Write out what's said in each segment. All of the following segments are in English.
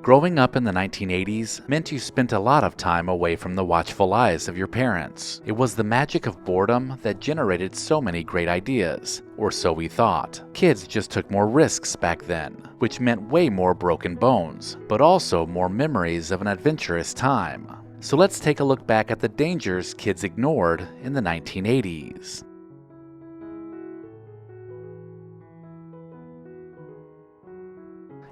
Growing up in the 1980s meant you spent a lot of time away from the watchful eyes of your parents. It was the magic of boredom that generated so many great ideas, or so we thought. Kids just took more risks back then, which meant way more broken bones, but also more memories of an adventurous time. So let's take a look back at the dangers kids ignored in the 1980s.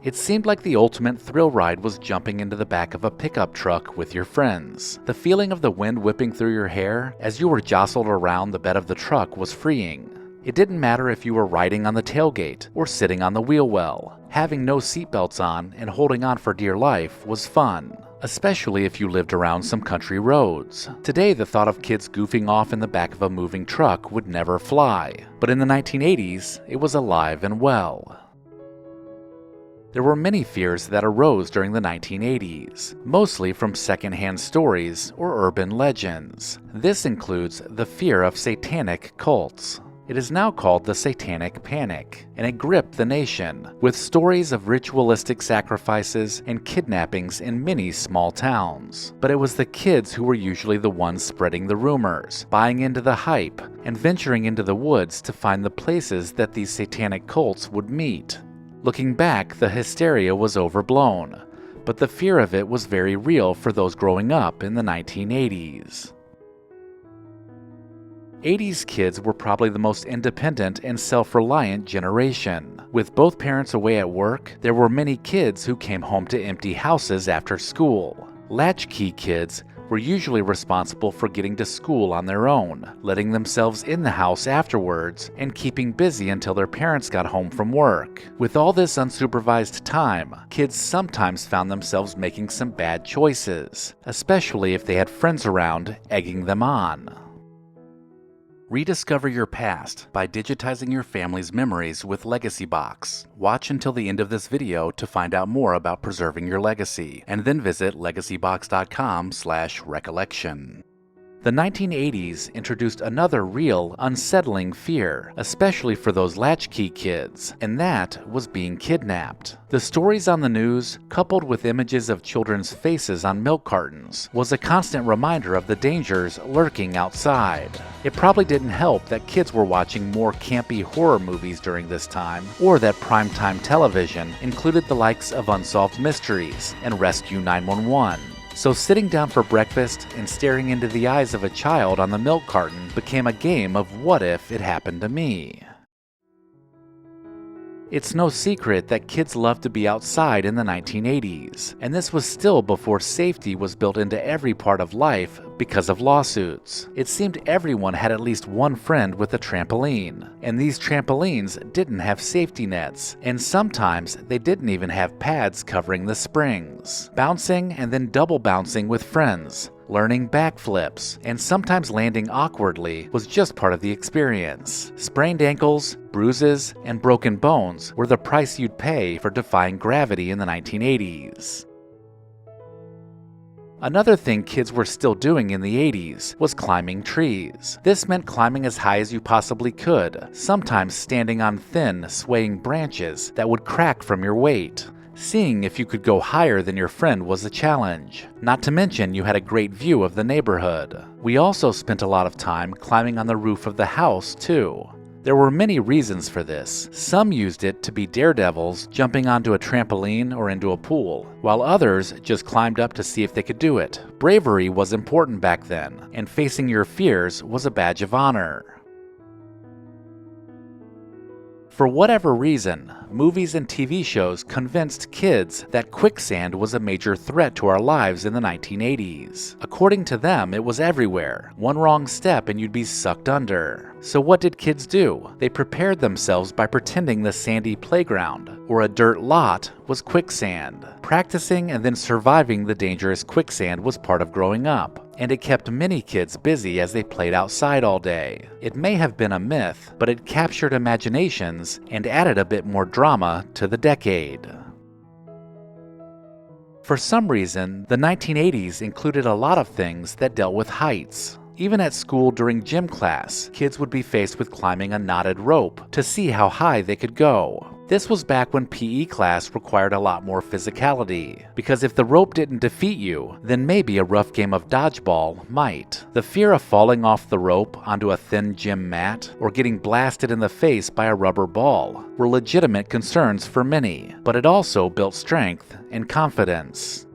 It seemed like the ultimate thrill ride was jumping into the back of a pickup truck with your friends. The feeling of the wind whipping through your hair as you were jostled around the bed of the truck was freeing. It didn't matter if you were riding on the tailgate or sitting on the wheel well. Having no seatbelts on and holding on for dear life was fun, especially if you lived around some country roads. Today, the thought of kids goofing off in the back of a moving truck would never fly, but in the 1980s, it was alive and well. There were many fears that arose during the 1980s, mostly from secondhand stories or urban legends. This includes the fear of satanic cults. It is now called the Satanic Panic, and it gripped the nation, with stories of ritualistic sacrifices and kidnappings in many small towns. But it was the kids who were usually the ones spreading the rumors, buying into the hype, and venturing into the woods to find the places that these satanic cults would meet. Looking back, the hysteria was overblown, but the fear of it was very real for those growing up in the 1980s. 80s kids were probably the most independent and self-reliant generation. With both parents away at work, there were many kids who came home to empty houses after school. Latchkey kids were usually responsible for getting to school on their own, letting themselves in the house afterwards, and keeping busy until their parents got home from work. With all this unsupervised time, kids sometimes found themselves making some bad choices, especially if they had friends around egging them on. Rediscover your past by digitizing your family's memories with Legacy Box. Watch until the end of this video to find out more about preserving your legacy, and then visit legacybox.com/recollection. The 1980s introduced another real, unsettling fear, especially for those latchkey kids, and that was being kidnapped. The stories on the news, coupled with images of children's faces on milk cartons, was a constant reminder of the dangers lurking outside. It probably didn't help that kids were watching more campy horror movies during this time, or that primetime television included the likes of Unsolved Mysteries and Rescue 911. So sitting down for breakfast and staring into the eyes of a child on the milk carton became a game of what if it happened to me. It's no secret that kids loved to be outside in the 1980s, and this was still before safety was built into every part of life because of lawsuits. It seemed everyone had at least one friend with a trampoline, and these trampolines didn't have safety nets, and sometimes they didn't even have pads covering the springs. Bouncing and then double bouncing with friends, learning backflips, and sometimes landing awkwardly was just part of the experience. Sprained ankles, bruises, and broken bones were the price you'd pay for defying gravity in the 1980s. Another thing kids were still doing in the 80s was climbing trees. This meant climbing as high as you possibly could, sometimes standing on thin, swaying branches that would crack from your weight. Seeing if you could go higher than your friend was a challenge. Not to mention you had a great view of the neighborhood. We also spent a lot of time climbing on the roof of the house, too. There were many reasons for this. Some used it to be daredevils, jumping onto a trampoline or into a pool, while others just climbed up to see if they could do it. Bravery was important back then, and facing your fears was a badge of honor. For whatever reason, movies and TV shows convinced kids that quicksand was a major threat to our lives in the 1980s. According to them, it was everywhere. One wrong step and you'd be sucked under. So what did kids do? They prepared themselves by pretending the sandy playground, or a dirt lot, was quicksand. Practicing and then surviving the dangerous quicksand was part of growing up, and it kept many kids busy as they played outside all day. It may have been a myth, but it captured imaginations and added a bit more drama to the decade. For some reason, the 1980s included a lot of things that dealt with heights. Even at school during gym class, kids would be faced with climbing a knotted rope to see how high they could go. This was back when PE class required a lot more physicality, because if the rope didn't defeat you, then maybe a rough game of dodgeball might. The fear of falling off the rope onto a thin gym mat or getting blasted in the face by a rubber ball were legitimate concerns for many, but it also built strength and confidence.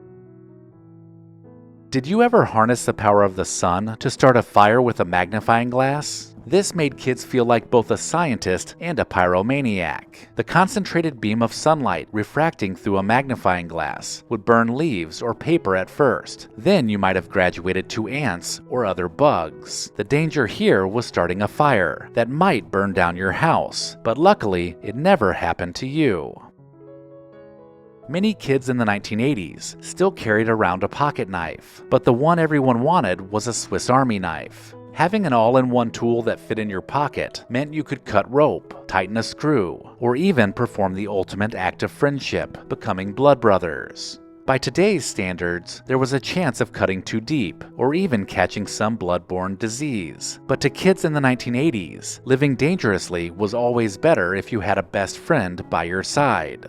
Did you ever harness the power of the sun to start a fire with a magnifying glass? This made kids feel like both a scientist and a pyromaniac. The concentrated beam of sunlight refracting through a magnifying glass would burn leaves or paper at first. Then you might have graduated to ants or other bugs. The danger here was starting a fire that might burn down your house, but luckily it never happened to you. Many kids in the 1980s still carried around a pocket knife, but the one everyone wanted was a Swiss Army knife. Having an all-in-one tool that fit in your pocket meant you could cut rope, tighten a screw, or even perform the ultimate act of friendship, becoming blood brothers. By today's standards, there was a chance of cutting too deep, or even catching some blood-borne disease. But to kids in the 1980s, living dangerously was always better if you had a best friend by your side.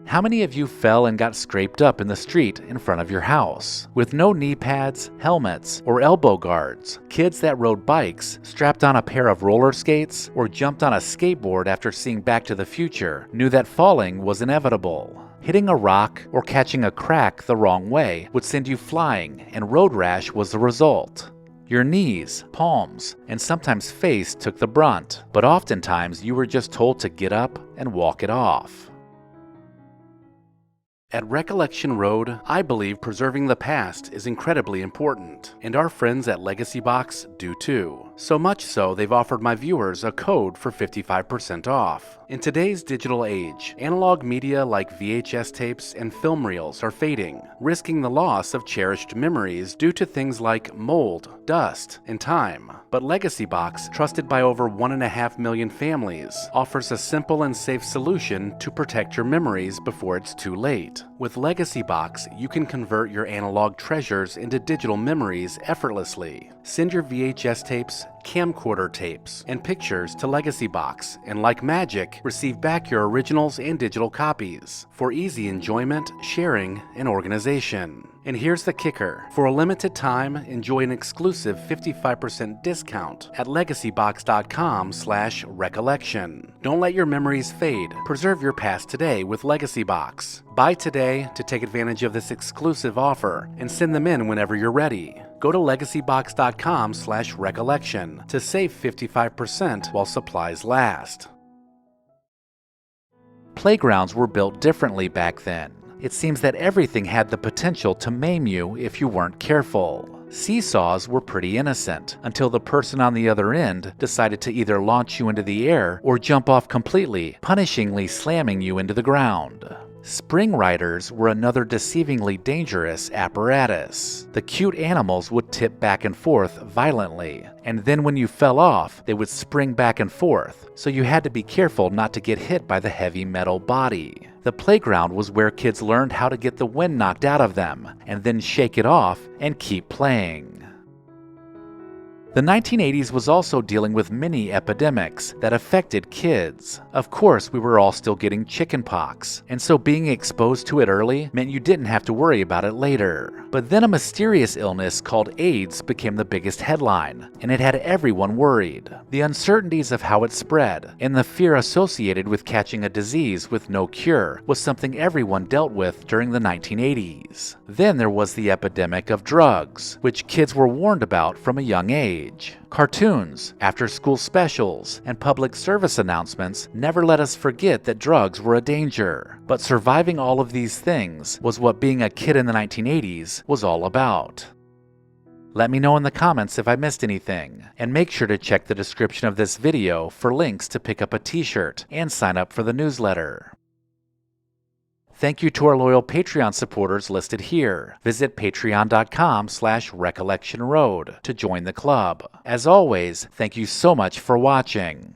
How many of you fell and got scraped up in the street in front of your house? With no knee pads, helmets, or elbow guards, kids that rode bikes, strapped on a pair of roller skates, or jumped on a skateboard after seeing Back to the Future knew that falling was inevitable. Hitting a rock or catching a crack the wrong way would send you flying, and road rash was the result. Your knees, palms, and sometimes face took the brunt, but oftentimes you were just told to get up and walk it off. At Recollection Road, I believe preserving the past is incredibly important, and our friends at Legacy Box do too. So much so, they've offered my viewers a code for 55% off. In today's digital age, analog media like VHS tapes and film reels are fading, risking the loss of cherished memories due to things like mold, dust, and time. But Legacy Box, trusted by over 1.5 million families, offers a simple and safe solution to protect your memories before it's too late. With Legacy Box, you can convert your analog treasures into digital memories effortlessly. Send your VHS tapes, camcorder tapes, and pictures to Legacy Box, and like magic, receive back your originals and digital copies for easy enjoyment, sharing, and organization. And here's the kicker. For a limited time, enjoy an exclusive 55% discount at legacybox.com/recollection. Don't let your memories fade. Preserve your past today with Legacy Box. Buy today to take advantage of this exclusive offer and send them in whenever you're ready. Go to legacybox.com/recollection to save 55% while supplies last. Playgrounds were built differently back then. It seems that everything had the potential to maim you if you weren't careful. Seesaws were pretty innocent until the person on the other end decided to either launch you into the air or jump off completely, punishingly slamming you into the ground. Spring riders were another deceivingly dangerous apparatus. The cute animals would tip back and forth violently, and then when you fell off, they would spring back and forth, so you had to be careful not to get hit by the heavy metal body. The playground was where kids learned how to get the wind knocked out of them, and then shake it off and keep playing. The 1980s was also dealing with many epidemics that affected kids. Of course, we were all still getting chickenpox, and so being exposed to it early meant you didn't have to worry about it later. But then a mysterious illness called AIDS became the biggest headline, and it had everyone worried. The uncertainties of how it spread, and the fear associated with catching a disease with no cure was something everyone dealt with during the 1980s. Then there was the epidemic of drugs, which kids were warned about from a young age. Cartoons, after-school specials, and public service announcements never let us forget that drugs were a danger. But surviving all of these things was what being a kid in the 1980s was all about. Let me know in the comments if I missed anything, and make sure to check the description of this video for links to pick up a t-shirt and sign up for the newsletter. Thank you to our loyal Patreon supporters listed here. Visit patreon.com/recollectionroad to join the club. As always, thank you so much for watching.